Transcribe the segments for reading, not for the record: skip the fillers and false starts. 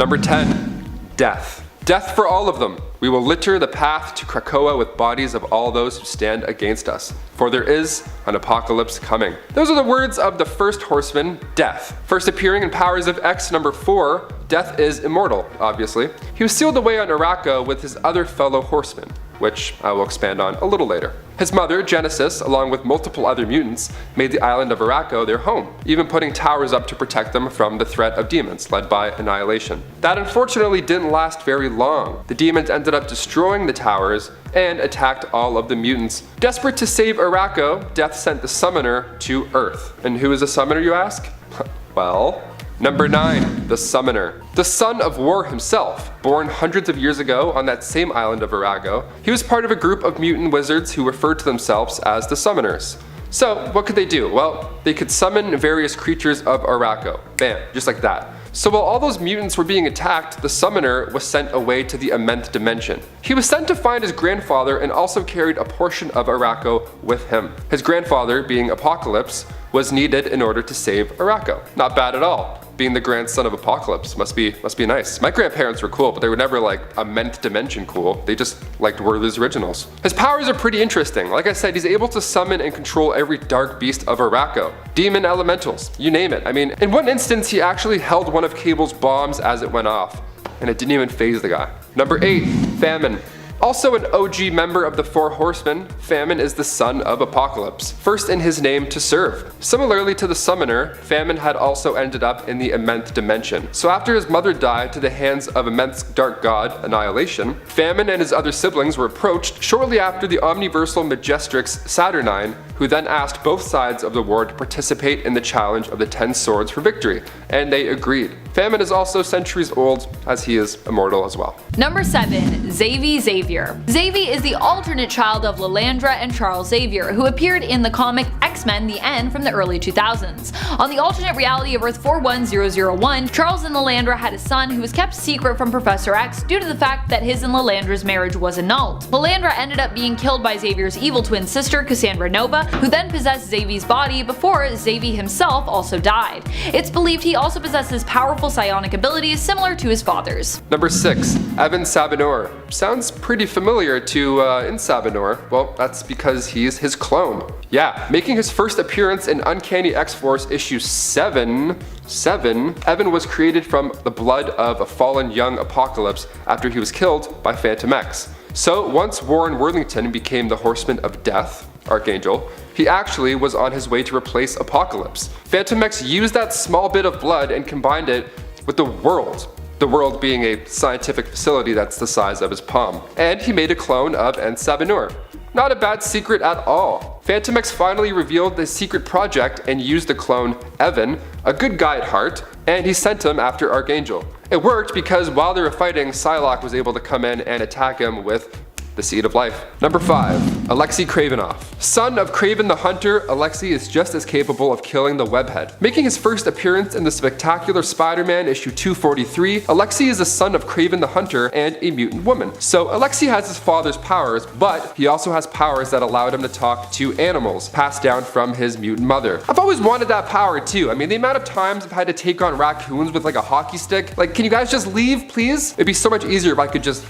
Number 10. Death. Death for all of them. We will litter the path to Krakoa with bodies of all those who stand against us, for there is an apocalypse coming. Those are the words of the first horseman, Death. First appearing in Powers of X number 4, Death is immortal, obviously. He was sealed away on Araco with his other fellow horsemen, which I will expand on a little later. His mother, Genesis, along with multiple other mutants, made the island of Araco their home, even putting towers up to protect them from the threat of demons, led by Annihilation. That unfortunately didn't last very long. The demons ended up destroying the towers and attacked all of the mutants. Desperate to save Araco, Death sent the Summoner to Earth. And who is the Summoner, you ask? Well, Number 9. The Summoner. The son of War himself, born hundreds of years ago on that same island of Arago, he was part of a group of mutant wizards who referred to themselves as the Summoners. So what could they do? Well, they could summon various creatures of Araco. Bam, just like that. So while all those mutants were being attacked, the Summoner was sent away to the immense dimension. He was sent to find his grandfather and also carried a portion of Araco with him. His grandfather, being Apocalypse, was needed in order to save Araco. Not bad at all. Being the grandson of Apocalypse must be nice. My grandparents were cool, but they were never like immense dimension cool. They just liked Werther's originals. His powers are pretty interesting. Like I said, he's able to summon and control every dark beast of Araco. Demon elementals, you name it. I mean, in one instance, he actually held one of Cable's bombs as it went off, and it didn't even faze the guy. Number 8. Famine. Also an OG member of the Four Horsemen, Famine is the son of Apocalypse, first in his name to serve. Similarly to the Summoner, Famine had also ended up in the immense dimension. So after his mother died to the hands of immense dark god, Annihilation, Famine and his other siblings were approached shortly after the omniversal Majestrix Saturnine, who then asked both sides of the war to participate in the challenge of the 10 swords for victory, and they agreed. Famine is also centuries old, as he is immortal as well. Number 7. XAVIER. XAVI is the alternate child of Lilandra and Charles Xavier, who appeared in the comic X-Men The End from the early 2000s. On the alternate reality of Earth 41001, Charles and Lilandra had a son who was kept secret from Professor X due to the fact that his and Lilandra's marriage was annulled. Lilandra ended up being killed by Xavier's evil twin sister, Cassandra Nova, who then possessed Xavi's body before Xavi himself also died. It's believed he also possesses powerful psionic abilities similar to his father's. Number 6. Evan SABAHNUR. Sounds pretty familiar to in SABAHNUR. Well, that's because he's his clone. Yeah, making his first appearance in Uncanny X-Force issue 7, Evan was created from the blood of a fallen young Apocalypse after he was killed by Phantom X. So once Warren Worthington became the Horseman of Death, Archangel, he actually was on his way to replace Apocalypse. Phantom X used that small bit of blood and combined it with the world. The world being a scientific facility that's the size of his palm. And he made a clone of SABAHNUR. Not a bad secret at all. Phantom X finally revealed the secret project and used the clone Evan, a good guy at heart, and he sent him after Archangel. It worked because while they were fighting, Psylocke was able to come in and attack him with the Seed of Life. Number 5. Alexei Kravinoff. Son of Kraven the Hunter, Alexei is just as capable of killing the Webhead. Making his first appearance in the Spectacular Spider-Man issue 243, Alexei is the son of Kraven the Hunter and a mutant woman. So Alexei has his father's powers, but he also has powers that allowed him to talk to animals, passed down from his mutant mother. I've always wanted that power too. I mean, the amount of times I've had to take on raccoons with like a hockey stick. Like, can you guys just leave, please? It'd be so much easier if I could just...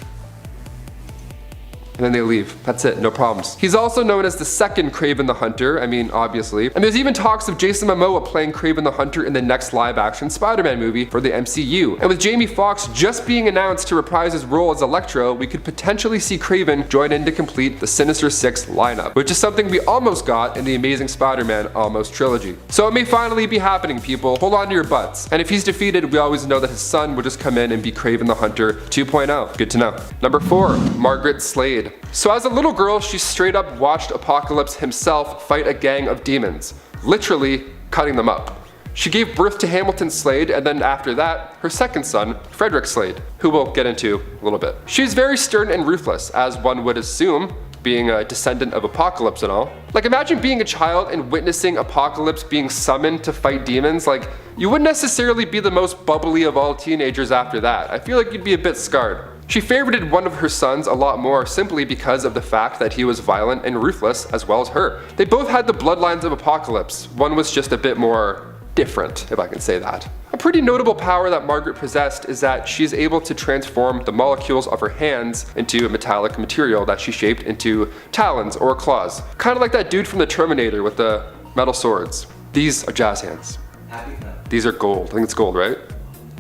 and then they leave. That's it, no problems. He's also known as the second Kraven the Hunter, I mean, obviously. And there's even talks of Jason Momoa playing Kraven the Hunter in the next live-action Spider-Man movie for the MCU. And with Jamie Foxx just being announced to reprise his role as Electro, we could potentially see Kraven join in to complete the Sinister Six lineup, which is something we almost got in the Amazing Spider-Man Almost trilogy. So it may finally be happening, people. Hold on to your butts. And if he's defeated, we always know that his son will just come in and be Kraven the Hunter 2.0. Good to know. Number 4. Margaret Slade. So as a little girl, she straight up watched Apocalypse himself fight a gang of demons, literally cutting them up. She gave birth to Hamilton Slade, and then after that, her second son, Frederick Slade, who we'll get into a little bit. She's very stern and ruthless, as one would assume, being a descendant of Apocalypse and all. Like, imagine being a child and witnessing Apocalypse being summoned to fight demons. Like, you wouldn't necessarily be the most bubbly of all teenagers after that. I feel like you'd be a bit scarred. She favorited one of her sons a lot more simply because of the fact that he was violent and ruthless as well as her. They both had the bloodlines of Apocalypse. One was just a bit more different, if I can say that. I'm pretty notable power that Margaret possessed is that she's able to transform the molecules of her hands into a metallic material that she shaped into talons or claws. Kind of like that dude from the Terminator with the metal swords. These are jazz hands. These are gold. I think it's gold, right?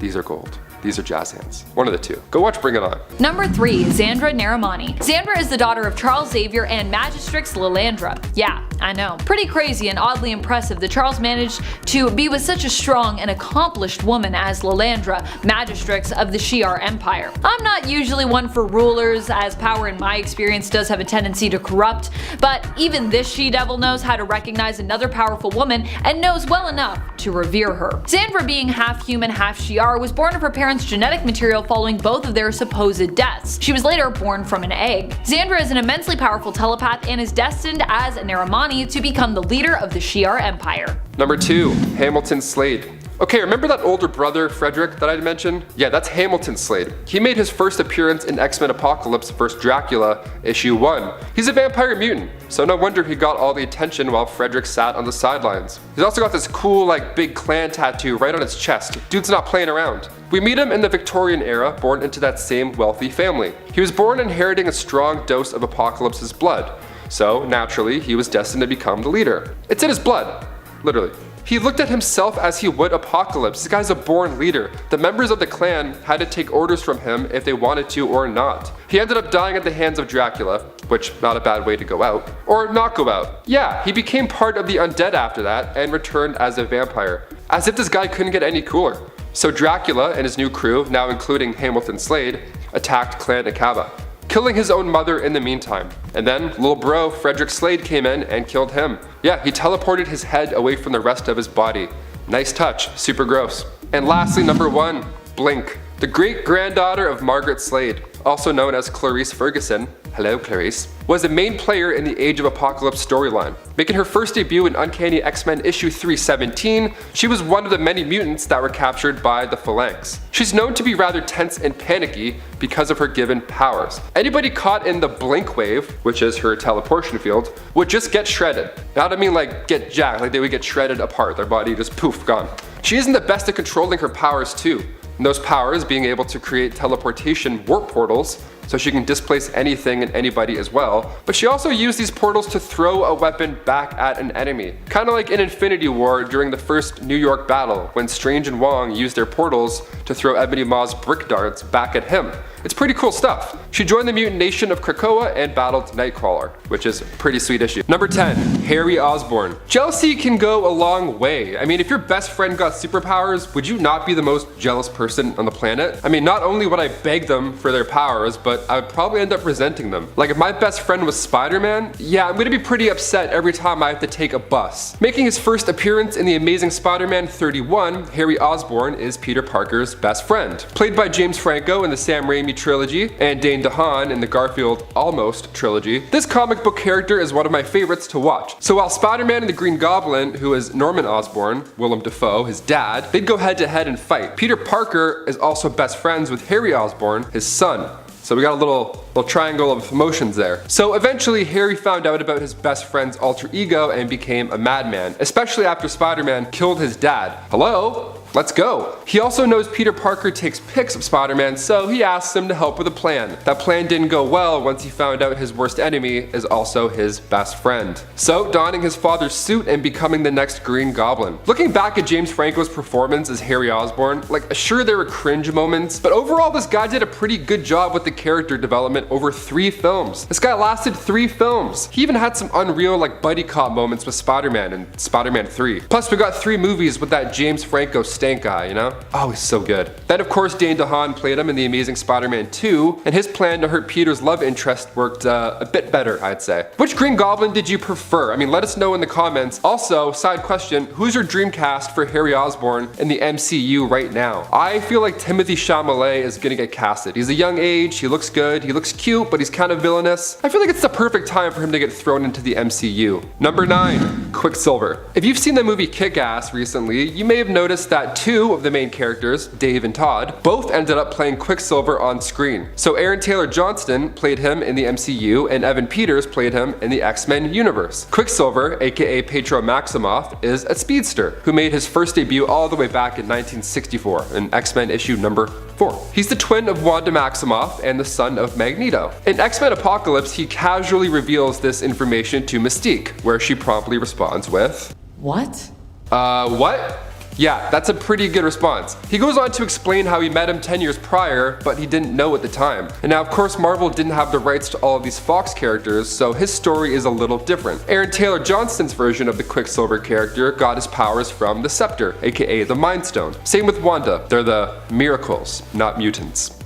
These are gold. These are jazz hands. One of the two. Go watch Bring It On. Number 3. XANDRA NERAMANI. XANDRA is the daughter of Charles Xavier and Magistrix Lilandra. Yeah, I know. Pretty crazy and oddly impressive that Charles managed to be with such a strong and accomplished woman as Lilandra, Magistrix of the Shi'ar Empire. I'm not usually one for rulers, as power in my experience does have a tendency to corrupt, but even this she-devil knows how to recognize another powerful woman and knows well enough to revere her. XANDRA, being half human, half Shi'ar, was born of her parents' genetic material following both of their supposed deaths. She was later born from an egg. XANDRA is an immensely powerful telepath and is destined as a NERAMANI to become the leader of the Shi'ar Empire. Number 2. Hamilton Slade. Okay, remember that older brother, Frederick, that I mentioned? Yeah, that's Hamilton Slade. He made his first appearance in X-Men Apocalypse vs. Dracula, issue 1. He's a vampire mutant, so no wonder he got all the attention while Frederick sat on the sidelines. He's also got this cool, big clan tattoo right on his chest. Dude's not playing around. We meet him in the Victorian era, born into that same wealthy family. He was born inheriting a strong dose of Apocalypse's blood, so naturally he was destined to become the leader. It's in his blood, literally. He looked at himself as he would Apocalypse. This guy's a born leader. The members of the clan had to take orders from him if they wanted to or not. He ended up dying at the hands of Dracula, which not a bad way to go out, or not go out. Yeah, he became part of the undead after that and returned as a vampire. As if this guy couldn't get any cooler. So Dracula and his new crew, now including Hamilton Slade, attacked Clan Akaba, killing his own mother in the meantime. And then little bro Frederick Slade came in and killed him. Yeah, he teleported his head away from the rest of his body. Nice touch, super gross. And lastly, number 1, Blink, the great-granddaughter of Margaret Slade, also known as Clarice Ferguson. Hello, Clarice. Was a main player in the Age of Apocalypse storyline. Making her first debut in Uncanny X-Men issue 317, she was one of the many mutants that were captured by the Phalanx. She's known to be rather tense and panicky because of her given powers. Anybody caught in the Blink wave, which is her teleportation field, would just get shredded. Now I don't mean get jacked, they would get shredded apart, their body just poof, gone. She isn't the best at controlling her powers too. And those powers being able to create teleportation warp portals, so she can displace anything and anybody as well, but she also used these portals to throw a weapon back at an enemy. Kinda like in Infinity War during the first New York battle, when Strange and Wong used their portals to throw Ebony Maw's brick darts back at him. It's pretty cool stuff. She joined the mutant nation of Krakoa and battled Nightcrawler, which is a pretty sweet issue. Number 10, Harry Osborn. Jealousy can go a long way. I mean, if your best friend got superpowers, would you not be the most jealous person on the planet? I mean, not only would I beg them for their powers, but I would probably end up resenting them. Like if my best friend was Spider-Man, yeah, I'm gonna be pretty upset every time I have to take a bus. Making his first appearance in the Amazing Spider-Man 31, Harry Osborn is Peter Parker's best friend. Played by James Franco in the Sam Raimi trilogy and Dane DeHaan in the Garfield Almost trilogy, this comic book character is one of my favorites to watch. So while Spider-Man and the Green Goblin, who is Norman Osborn, Willem Dafoe, his dad, they'd go head to head and fight. Peter Parker is also best friends with Harry Osborn, his son. So we got a little triangle of emotions there. So eventually Harry found out about his best friend's alter ego and became a madman, especially after Spider-Man killed his dad. Hello? Let's go. He also knows Peter Parker takes pics of Spider-Man, so he asks him to help with a plan. That plan didn't go well once he found out his worst enemy is also his best friend. So donning his father's suit and becoming the next Green Goblin. Looking back at James Franco's performance as Harry Osborn, sure there were cringe moments, but overall this guy did a pretty good job with the character development over 3 films. This guy lasted 3 films. He even had some unreal buddy cop moments with Spider-Man in Spider-Man 3. Plus we got 3 movies with that James Franco stank guy, you know? Oh, he's so good. Then of course Dane DeHaan played him in the Amazing Spider-Man 2, and his plan to hurt Peter's love interest worked a bit better, I'd say. Which Green Goblin did you prefer? I mean, let us know in the comments. Also, side question, who's your dream cast for Harry Osborn in the MCU right now? I feel like Timothée Chalamet is gonna get casted. He's a young age, he looks good, he looks cute, but he's kind of villainous. I feel like it's the perfect time for him to get thrown into the MCU. Number 9, Quicksilver. If you've seen the movie Kick-Ass recently, you may have noticed that 2 of the main characters, Dave and Todd, both both ended up playing Quicksilver on screen. So Aaron Taylor Johnston played him in the MCU and Evan Peters played him in the X-Men universe. Quicksilver, aka Petro Maximoff, is a speedster who made his first debut all the way back in 1964 in X-Men issue number 4. He's the twin of Wanda Maximoff and the son of Magneto. In X-Men Apocalypse, he casually reveals this information to Mystique, where she promptly responds with, What? What? Yeah, that's a pretty good response. He goes on to explain how he met him 10 years prior, but he didn't know at the time. And now, of course, Marvel didn't have the rights to all of these Fox characters, so his story is a little different. Aaron Taylor Johnston's version of the Quicksilver character got his powers from the Scepter, aka the Mind Stone. Same with Wanda, they're the Miracles, not mutants.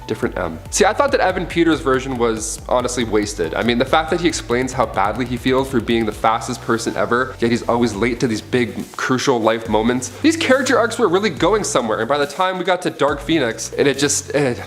Different M. See, I thought that Evan Peters' version was honestly wasted. I mean, the fact that he explains how badly he feels for being the fastest person ever, yet he's always late to these big, crucial life moments. These character arcs were really going somewhere, and by the time we got to Dark Phoenix, and it just, it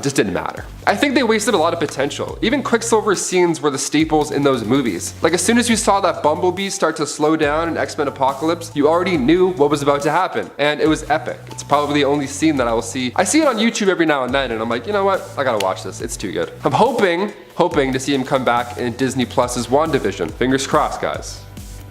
just didn't matter. I think they wasted a lot of potential. Even Quicksilver's scenes were the staples in those movies. Like, as soon as you saw that Bumblebee start to slow down in X-Men Apocalypse, you already knew what was about to happen, and it was epic. It's probably the only scene that I will see. I see it on YouTube every now and then, and I'm like, you know what? I gotta watch this. It's too good. I'm hoping to see him come back in Disney Plus's WandaVision. Fingers crossed, guys.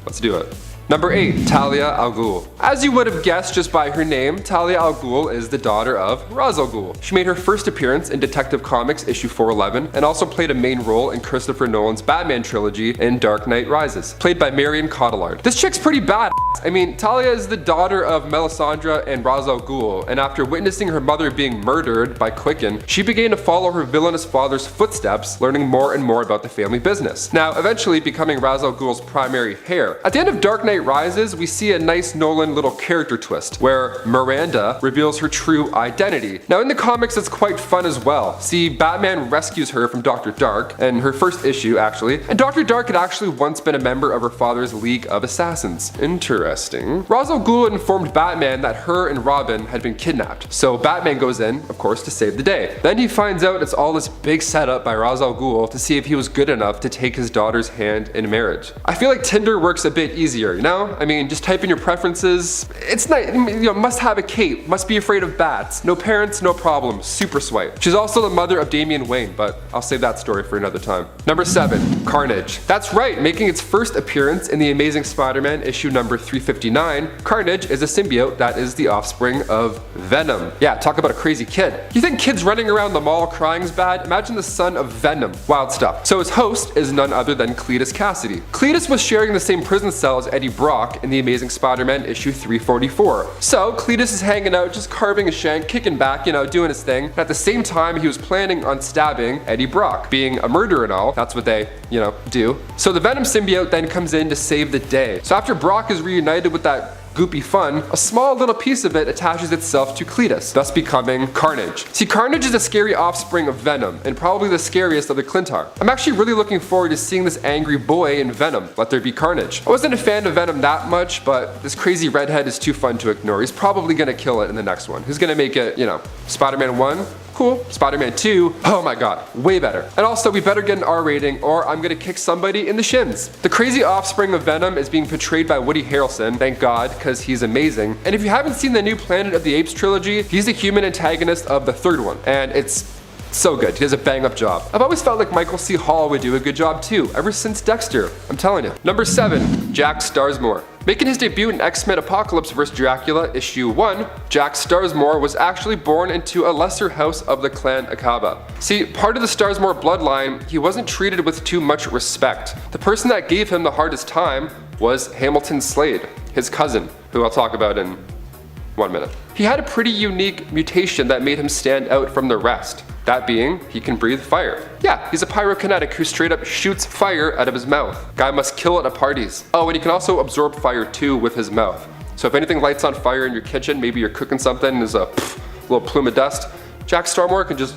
Let's do it. Number 8, Talia al Ghul. As you would have guessed just by her name, Talia al Ghul is the daughter of Ra's al Ghul. She made her first appearance in Detective Comics issue 411 and also played a main role in Christopher Nolan's Batman trilogy in Dark Knight Rises, played by Marion Cotillard. This chick's pretty bad. I mean, Talia is the daughter of Melisandre and Ra's al Ghul, and after witnessing her mother being murdered by Quicken, she began to follow her villainous father's footsteps, learning more and more about the family business. Now, eventually becoming Ra's al Ghul's primary heir. At the end of Dark Knight Rises, we see a nice Nolan little character twist, where Miranda reveals her true identity. Now, in the comics, it's quite fun as well. See, Batman rescues her from Dr. Dark, in her first issue, actually, and Dr. Dark had actually once been a member of her father's League of Assassins. Interesting. Ra's al Ghul informed Batman that her and Robin had been kidnapped, so Batman goes in, of course, to save the day. Then he finds out it's all this big setup by Ra's al Ghul to see if he was good enough to take his daughter's hand in marriage. I feel like Tinder works a bit easier, you know? I mean, just type in your preferences. It's not, must have a cape, must be afraid of bats. No parents, no problem, super swipe. She's also the mother of Damian Wayne, but I'll save that story for another time. Number 7, Carnage. That's right, making its first appearance in the Amazing Spider-Man issue number 359, Carnage is a symbiote that is the offspring of Venom. Yeah, talk about a crazy kid. You think kids running around the mall crying is bad? Imagine the son of Venom. Wild stuff. So his host is none other than Cletus Cassidy. Cletus was sharing the same prison cell as Eddie Brock in the Amazing Spider-Man issue 344. So Cletus is hanging out, just carving a shank, kicking back, doing his thing. At the same time, he was planning on stabbing Eddie Brock. Being a murderer and all, that's what they, do. So the Venom symbiote then comes in to save the day. So after Brock is reunited with that goopy fun, a small little piece of it attaches itself to Cletus, thus becoming Carnage. See, Carnage is a scary offspring of Venom, and probably the scariest of the Clintar. I'm actually really looking forward to seeing this angry boy in Venom. Let there be carnage. I wasn't a fan of Venom that much, but this crazy redhead is too fun to ignore. He's probably gonna kill it in the next one. Who's gonna make it, Spider-Man 1? Cool. Spider-Man 2, oh my god, way better. And also, we better get an R rating or I'm gonna kick somebody in the shins. The crazy offspring of Venom is being portrayed by Woody Harrelson, thank god, because he's amazing. And if you haven't seen the new Planet of the Apes trilogy, he's the human antagonist of the third one, and it's so good. He does a bang up job. I've always felt like Michael C. Hall would do a good job too, ever since Dexter, I'm telling you. Number 7, Jack Starsmore. Making his debut in X-Men Apocalypse vs. Dracula issue 1, Jack Starsmore was actually born into a lesser house of the clan Akaba. See, part of the Starsmore bloodline, he wasn't treated with too much respect. The person that gave him the hardest time was Hamilton Slade, his cousin, who I'll talk about in 1 minute. He had a pretty unique mutation that made him stand out from the rest. That being, he can breathe fire. Yeah, he's a pyrokinetic who straight up shoots fire out of his mouth. Guy must kill it at parties. Oh, and he can also absorb fire too with his mouth. So if anything lights on fire in your kitchen, maybe you're cooking something and there's a little plume of dust, Jack Starsmore can just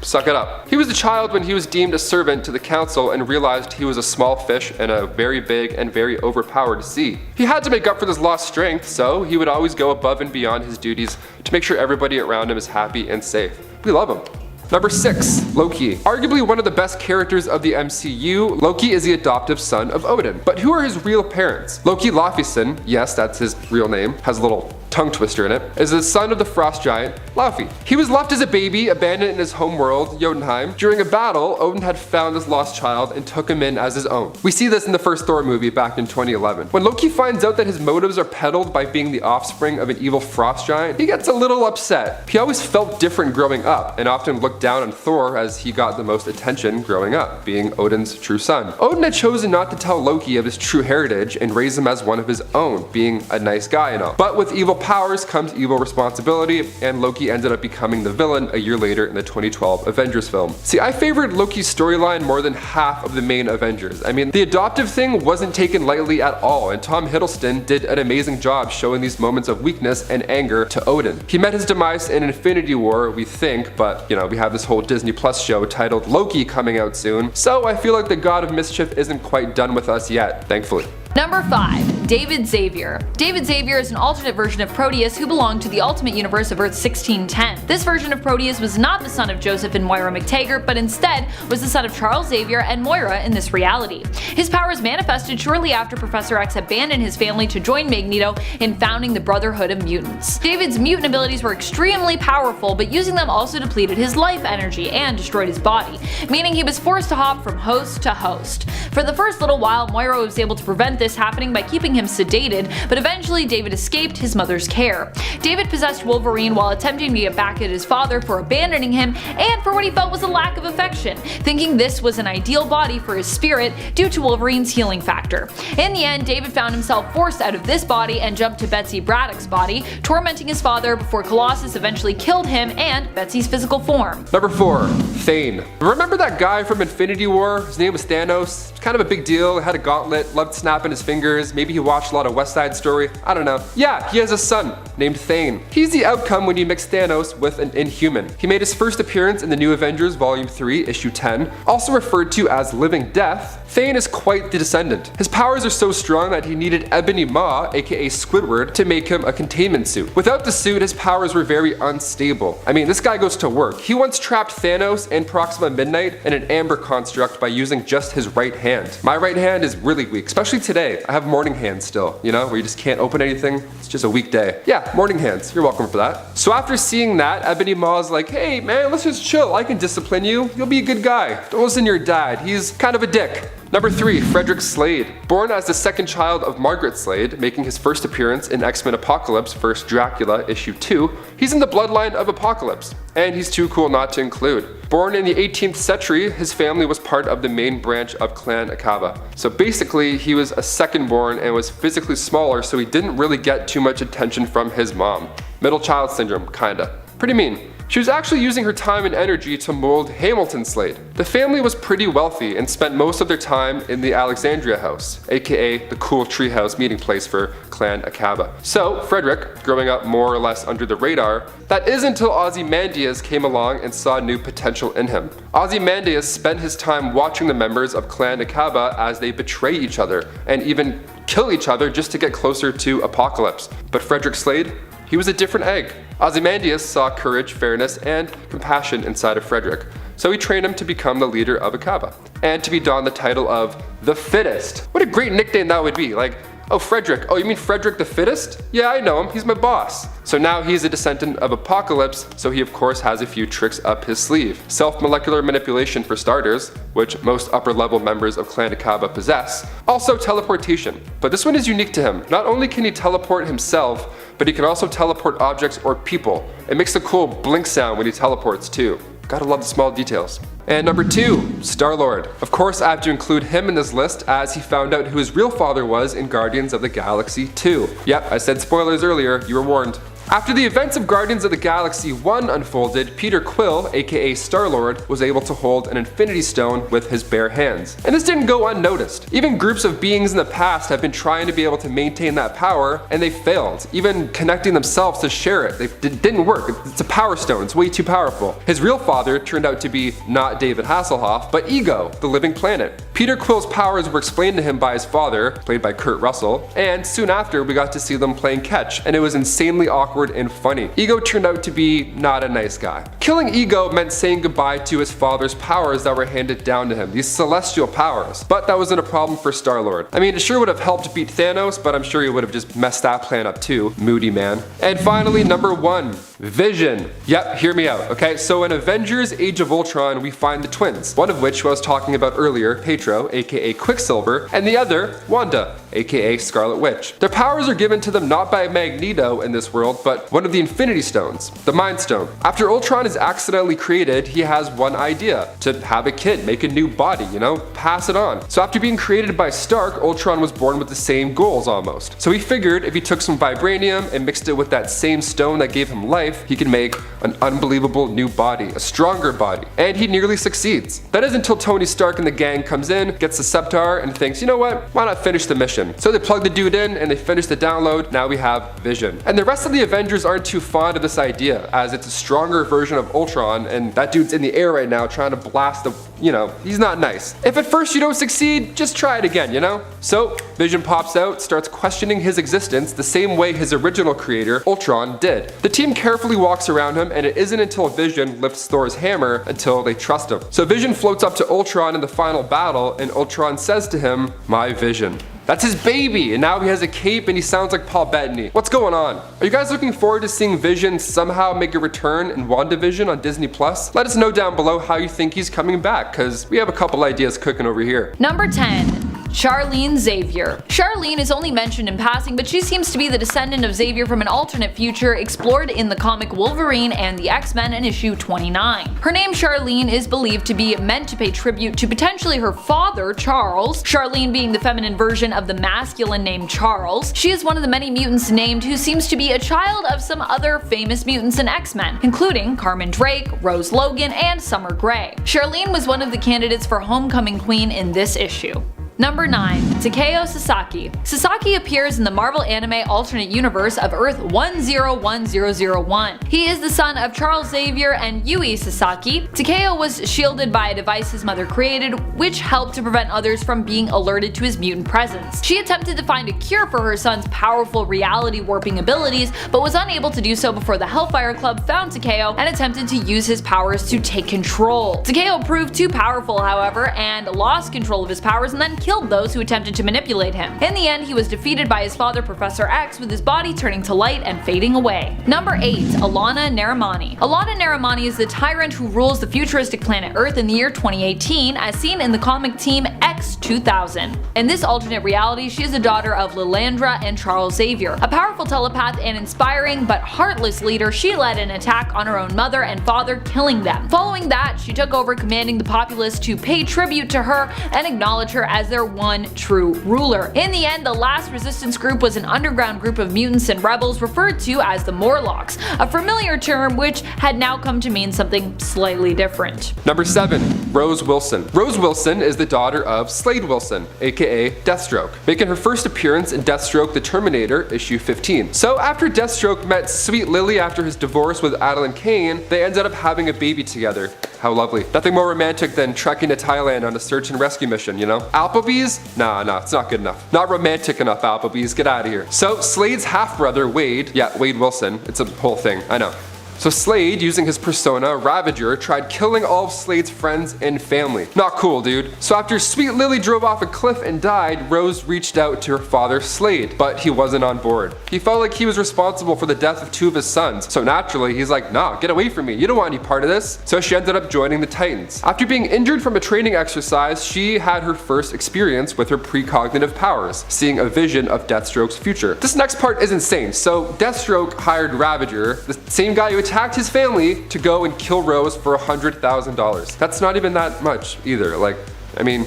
suck it up. He was a child when he was deemed a servant to the council and realized he was a small fish in a very big and very overpowered sea. He had to make up for this lost strength, so he would always go above and beyond his duties to make sure everybody around him is happy and safe. We love him. Number 6, Loki. Arguably one of the best characters of the MCU, Loki is the adoptive son of Odin. But who are his real parents? Loki Laufeyson, yes, that's his real name, has a little tongue twister in it, is the son of the frost giant, Laufey. He was left as a baby, abandoned in his home world, Jotunheim. During a battle, Odin had found his lost child and took him in as his own. We see this in the first Thor movie back in 2011. When Loki finds out that his motives are peddled by being the offspring of an evil frost giant, he gets a little upset. He always felt different growing up and often looked down on Thor as he got the most attention growing up, being Odin's true son. Odin had chosen not to tell Loki of his true heritage and raise him as one of his own, being a nice guy and all. But with evil powers comes evil responsibility, and Loki ended up becoming the villain a year later in the 2012 Avengers film. See, I favored Loki's storyline more than half of the main Avengers. I mean, the adoptive thing wasn't taken lightly at all, and Tom Hiddleston did an amazing job showing these moments of weakness and anger to Odin. He met his demise in Infinity War, we think, but you know, we have this whole Disney Plus show titled Loki coming out soon, so I feel like the God of Mischief isn't quite done with us yet, thankfully. Number 5. David Xavier. David Xavier is an alternate version of Proteus who belonged to the Ultimate Universe of Earth 1610. This version of Proteus was not the son of Joseph and Moira McTaggart, but instead was the son of Charles Xavier and Moira in this reality. His powers manifested shortly after Professor X abandoned his family to join Magneto in founding the Brotherhood of Mutants. David's mutant abilities were extremely powerful, but using them also depleted his life energy and destroyed his body, meaning he was forced to hop from host to host. For the first little while, Moira was able to prevent this happening by keeping him sedated, but eventually David escaped his mother's care. David possessed Wolverine while attempting to get back at his father for abandoning him and for what he felt was a lack of affection, thinking this was an ideal body for his spirit due to Wolverine's healing factor. In the end, David found himself forced out of this body and jumped to Betsy Braddock's body, tormenting his father before Colossus eventually killed him and Betsy's physical form. Number 4. Thane. Remember that guy from Infinity War? His name was Thanos. It's kind of a big deal, had a gauntlet, loved snapping his fingers, maybe he watched a lot of West Side Story, I don't know. Yeah, he has a son named Thane. He's the outcome when you mix Thanos with an Inhuman. He made his first appearance in the New Avengers Volume 3, Issue 10, also referred to as Living Death. Thane is quite the descendant. His powers are so strong that he needed Ebony Maw, aka Squidward, to make him a containment suit. Without the suit, his powers were very unstable. I mean, this guy goes to work. He once trapped Thanos and Proxima Midnight in an amber construct by using just his right hand. My right hand is really weak, especially today. I have morning hands still, you know, where you just can't open anything. It's just a weak day. Yeah, morning hands. You're welcome for that. So after seeing that, Ebony Maw's like, hey man, let's just chill. I can discipline you. You'll be a good guy. Don't listen to your dad. He's kind of a dick. Number 3. Frederick Slade. Born as the second child of Margaret Slade, making his first appearance in X-Men Apocalypse vs. Dracula issue 2, he's in the bloodline of Apocalypse, and he's too cool not to include. Born in the 18th century, his family was part of the main branch of Clan Akava. So basically, he was a second-born and was physically smaller, so he didn't really get too much attention from his mom. Middle child syndrome, kinda. Pretty mean. She was actually using her time and energy to mold Hamilton Slade. The family was pretty wealthy and spent most of their time in the Alexandria house, aka the cool treehouse meeting place for Clan Akava. So Frederick, growing up more or less under the radar, that is until Ozymandias came along and saw new potential in him. Ozymandias spent his time watching the members of Clan Akava as they betray each other and even kill each other just to get closer to Apocalypse. But Frederick Slade? He was a different egg. Ozymandias saw courage, fairness, and compassion inside of Frederick, so he trained him to become the leader of Akava, and to be donned the title of the Fittest. What a great nickname that would be, like, oh Frederick, oh you mean Frederick the Fittest? Yeah, I know him, he's my boss. So now he's a descendant of Apocalypse, so he of course has a few tricks up his sleeve. Self-molecular manipulation for starters, which most upper level members of Clan Akava possess. Also teleportation, but this one is unique to him. Not only can he teleport himself, but he can also teleport objects or people. It makes a cool blink sound when he teleports too. Gotta love the small details. And number 2, Star-Lord. Of course I have to include him in this list as he found out who his real father was in Guardians of the Galaxy 2. Yep, I said spoilers earlier, you were warned. After the events of Guardians of the Galaxy 1 unfolded, Peter Quill, aka Star-Lord, was able to hold an Infinity Stone with his bare hands. And this didn't go unnoticed. Even groups of beings in the past have been trying to be able to maintain that power, and they failed. Even connecting themselves to share it, it didn't work. It's a power stone, it's way too powerful. His real father turned out to be not David Hasselhoff, but Ego, the living planet. Peter Quill's powers were explained to him by his father, played by Kurt Russell, and soon after we got to see them playing catch, and it was insanely awkward awkward and funny. Ego turned out to be not a nice guy. Killing Ego meant saying goodbye to his father's powers that were handed down to him, these celestial powers. But that wasn't a problem for Star-Lord. I mean, it sure would have helped beat Thanos, but I'm sure he would have just messed that plan up too. Moody man. And finally, number 1, Vision. Yep, hear me out, okay? So in Avengers Age of Ultron, we find the twins, one of which I was talking about earlier, Pietro, aka Quicksilver, and the other, Wanda, aka Scarlet Witch. Their powers are given to them not by Magneto in this world, but one of the Infinity Stones, the Mind Stone. After Ultron is accidentally created, he has one idea, to have a kid, make a new body, you know, pass it on. So after being created by Stark, Ultron was born with the same goals almost. So he figured if he took some vibranium and mixed it with that same stone that gave him life, he could make an unbelievable new body, a stronger body. And he nearly succeeds. That is until Tony Stark and the gang comes in, gets the Scepter, and thinks, you know what, why not finish the mission? So they plug the dude in and they finish the download. Now we have Vision. And the rest of the Avengers aren't too fond of this idea, as it's a stronger version of Ultron, and that dude's in the air right now trying to blast the, you know, he's not nice. If at first you don't succeed, just try it again, you know? So Vision pops out, starts questioning his existence the same way his original creator, Ultron, did. The team carefully walks around him, and it isn't until Vision lifts Thor's hammer until they trust him. So Vision floats up to Ultron in the final battle, and Ultron says to him, "My vision." That's his baby, and now he has a cape and he sounds like Paul Bettany. What's going on? Are you guys looking forward to seeing Vision somehow make a return in WandaVision on Disney+? Let us know down below how you think he's coming back, because we have a couple ideas cooking over here. Number 10. CHARLENE Xavier. CHARLENE is only mentioned in passing, but she seems to be the descendant of Xavier from an alternate future explored in the comic Wolverine and the X-Men in issue 29. Her name CHARLENE is believed to be meant to pay tribute to potentially her father, Charles, CHARLENE being the feminine version of the masculine name Charles. She is one of the many mutants named who seems to be a child of some other famous mutants in X-Men, including Carmen Drake, Rose Logan, and Summer Gray. CHARLENE was one of the candidates for Homecoming Queen in this issue. Number 9. TAKEO Sasaki. Sasaki appears in the Marvel Anime alternate universe of Earth 101001. He is the son of Charles Xavier and Yui Sasaki. TAKEO was shielded by a device his mother created, which helped to prevent others from being alerted to his mutant presence. She attempted to find a cure for her son's powerful reality warping abilities, but was unable to do so before the Hellfire Club found TAKEO and attempted to use his powers to take control. TAKEO proved too powerful, however, and lost control of his powers and then killed those who attempted to manipulate him. In the end, he was defeated by his father, Professor X, with his body turning to light and fading away. Number 8. ALANNA NERAMANI. ALANNA NERAMANI is the tyrant who rules the futuristic planet Earth in the year 2018, as seen in the comic Team X-2000. In this alternate reality, she is the daughter of Lilandra and Charles Xavier. A powerful telepath and inspiring but heartless leader, she led an attack on her own mother and father, killing them. Following that, she took over commanding the populace to pay tribute to her and acknowledge her as their one true ruler. In the end, the last resistance group was an underground group of mutants and rebels referred to as the Morlocks, a familiar term which had now come to mean something slightly different. Number 7. Rose Wilson. Rose Wilson is the daughter of Slade Wilson, aka Deathstroke, making her first appearance in Deathstroke the Terminator issue 15. So after Deathstroke met Sweet Lily after his divorce with Adeline Kane, they ended up having a baby together. How lovely. Nothing more romantic than trekking to Thailand on a search and rescue mission, you know? Applebee's? Nah, it's not good enough. Not romantic enough, Applebee's, get out of here. So Slade's half-brother, Wade Wilson, it's a whole thing, I know. So Slade, using his persona, Ravager, tried killing all of Slade's friends and family. Not cool, dude. So after Sweet Lily drove off a cliff and died, Rose reached out to her father, Slade, but he wasn't on board. He felt like he was responsible for the death of 2 of his sons, so naturally he's like, nah, get away from me, you don't want any part of this. So she ended up joining the Titans. After being injured from a training exercise, she had her first experience with her precognitive powers, seeing a vision of Deathstroke's future. This next part is insane. So Deathstroke hired Ravager, the same guy who attacked his family, to go and kill Rose for $100,000. That's not even that much either. Like, I mean,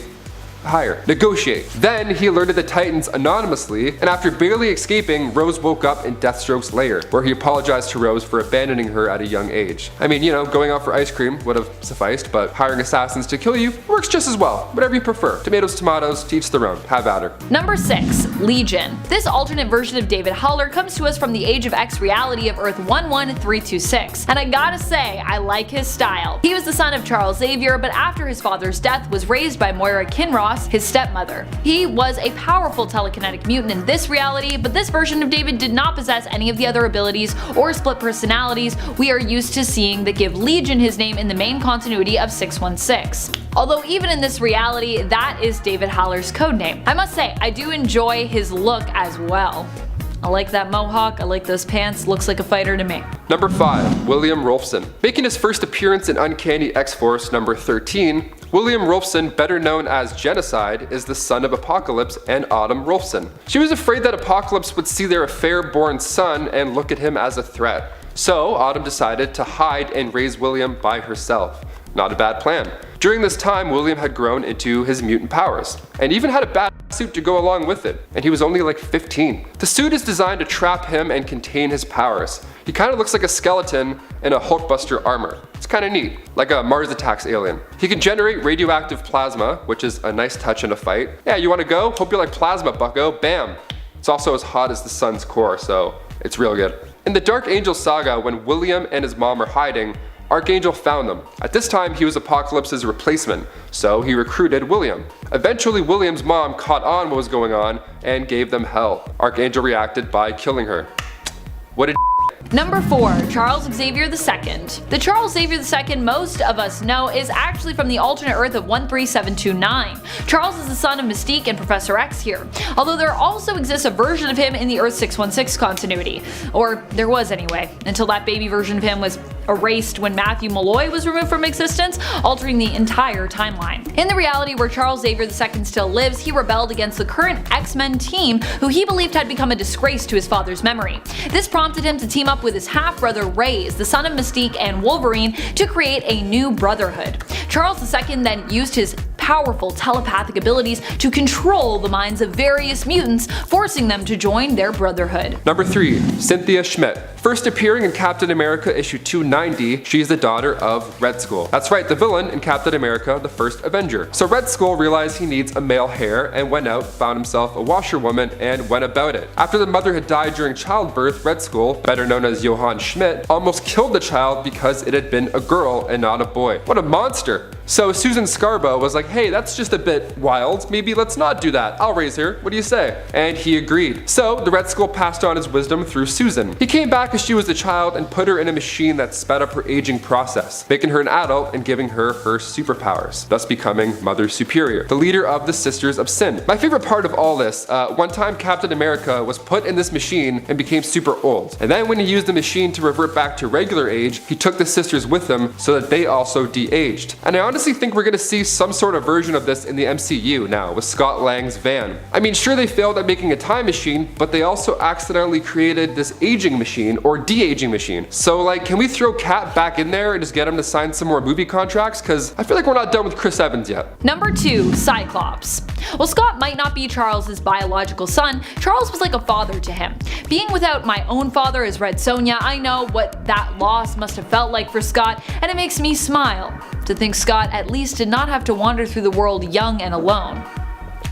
higher. Negotiate. Then he alerted the Titans anonymously, and after barely escaping, Rose woke up in Deathstroke's lair, where he apologized to Rose for abandoning her at a young age. I mean, you know, going out for ice cream would have sufficed, but hiring assassins to kill you works just as well. Whatever you prefer. Tomatoes, tomatoes, to each their own. Have at her. Number 6. Legion. This alternate version of David Haller comes to us from the Age of X reality of Earth 11326, and I gotta say, I like his style. He was the son of Charles Xavier, but after his father's death was raised by Moira Kinross, boss, his stepmother. He was a powerful telekinetic mutant in this reality, but this version of David did not possess any of the other abilities or split personalities we are used to seeing that give Legion his name in the main continuity of 616. Although even in this reality, that is David Haller's codename. I must say, I do enjoy his look as well. I like that mohawk, I like those pants, looks like a fighter to me. Number 5. William Rolfson. Making his first appearance in Uncanny X-Force number 13, William Rolfson, better known as Genocide, is the son of Apocalypse and Autumn Rolfson. She was afraid that Apocalypse would see their affair-born son and look at him as a threat. So Autumn decided to hide and raise William by herself. Not a bad plan. During this time, William had grown into his mutant powers, and even had a bad suit to go along with it, and he was only like 15. The suit is designed to trap him and contain his powers. He kind of looks like a skeleton in a Hulkbuster armor. It's kind of neat, like a Mars Attacks alien. He can generate radioactive plasma, which is a nice touch in a fight. Yeah, you want to go? Hope you like plasma, bucko. Bam! It's also as hot as the sun's core, so it's real good. In the Dark Angel saga, when William and his mom are hiding, Archangel found them. At this time, he was Apocalypse's replacement, so he recruited William. Eventually, William's mom caught on what was going on and gave them hell. Archangel reacted by killing her. What a Number 4. Charles Xavier II. The Charles Xavier II most of us know is actually from the alternate Earth of 13729. Charles is the son of Mystique and Professor X here, although there also exists a version of him in the Earth 616 continuity. Or there was anyway, until that baby version of him was erased when Matthew Malloy was removed from existence, altering the entire timeline. In the reality where Charles Xavier II still lives, he rebelled against the current X-Men team, who he believed had become a disgrace to his father's memory. This prompted him to team up with his half-brother Reyes, the son of Mystique and Wolverine, to create a new brotherhood. Charles II then used his powerful telepathic abilities to control the minds of various mutants, forcing them to join their brotherhood. Number 3. Cynthia Schmidt. First appearing in Captain America issue 290, she is the daughter of Red Skull. That's right, the villain in Captain America, the First Avenger. So Red Skull realized he needs a male heir and went out, found himself a washerwoman, and went about it. After the mother had died during childbirth, Red Skull, better known as Johann Schmidt, almost killed the child because it had been a girl and not a boy. What a monster! So Susan Scarbo was like, hey, that's just a bit wild, maybe let's not do that, I'll raise her, what do you say? And he agreed. So the Red Skull passed on his wisdom through Susan. He came back as she was a child and put her in a machine that sped up her aging process, making her an adult and giving her her superpowers, thus becoming Mother Superior, the leader of the Sisters of Sin. My favorite part of all this, one time Captain America was put in this machine and became super old. And then when he used the machine to revert back to regular age, he took the sisters with him so that they also de-aged. And I honestly think we're gonna see some sort of version of this in the MCU now with Scott Lang's Van. I mean, sure, they failed at making a time machine, but they also accidentally created this aging machine or de-aging machine. So like, can we throw Cap back in there and just get him to sign some more movie contracts? Cause I feel like we're not done with Chris Evans yet. Number 2. Cyclops. While Scott might not be Charles's biological son, Charles was like a father to him. Being without my own father as Red Sonja, I know what that loss must have felt like for Scott, and it makes me smile to think Scott at least did not have to wander through the world young and alone.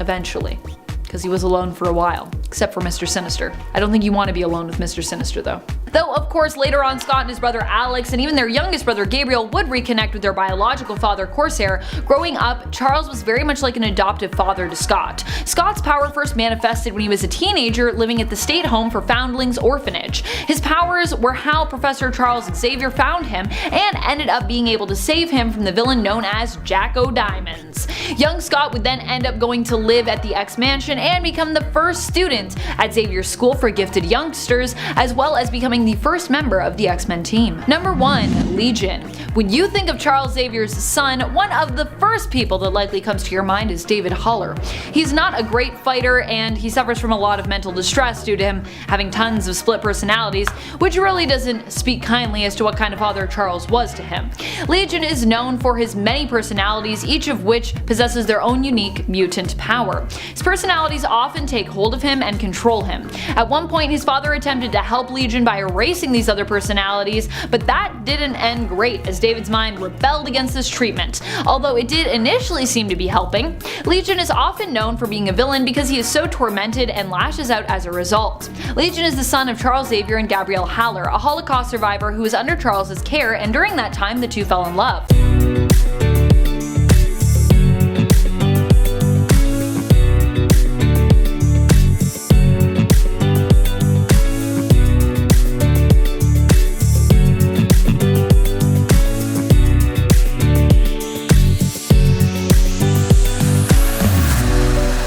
Eventually. Because he was alone for a while. Except for Mr. Sinister. I don't think you want to be alone with Mr. Sinister though. Though of course later on Scott and his brother Alex and even their youngest brother Gabriel would reconnect with their biological father Corsair, growing up Charles was very much like an adoptive father to Scott. Scott's power first manifested when he was a teenager living at the State Home for Foundlings Orphanage. His powers were how Professor Charles Xavier found him and ended up being able to save him from the villain known as Jack O'Diamonds. Young Scott would then end up going to live at the X Mansion and become the first student at Xavier's School for Gifted Youngsters, as well as becoming the first member of the X-Men team. Number 1. Legion. When you think of Charles Xavier's son, one of the first people that likely comes to your mind is David Haller. He's not a great fighter and he suffers from a lot of mental distress due to him having tons of split personalities, which really doesn't speak kindly as to what kind of father Charles was to him. Legion is known for his many personalities, each of which possesses their own unique mutant power. His personalities often take hold of him and control him. At one point his father attempted to help Legion by erasing these other personalities, but that didn't end great as David's mind rebelled against this treatment. Although it did initially seem to be helping, Legion is often known for being a villain because he is so tormented and lashes out as a result. Legion is the son of Charles Xavier and Gabrielle Haller, a Holocaust survivor who was under Charles's care, and during that time the two fell in love.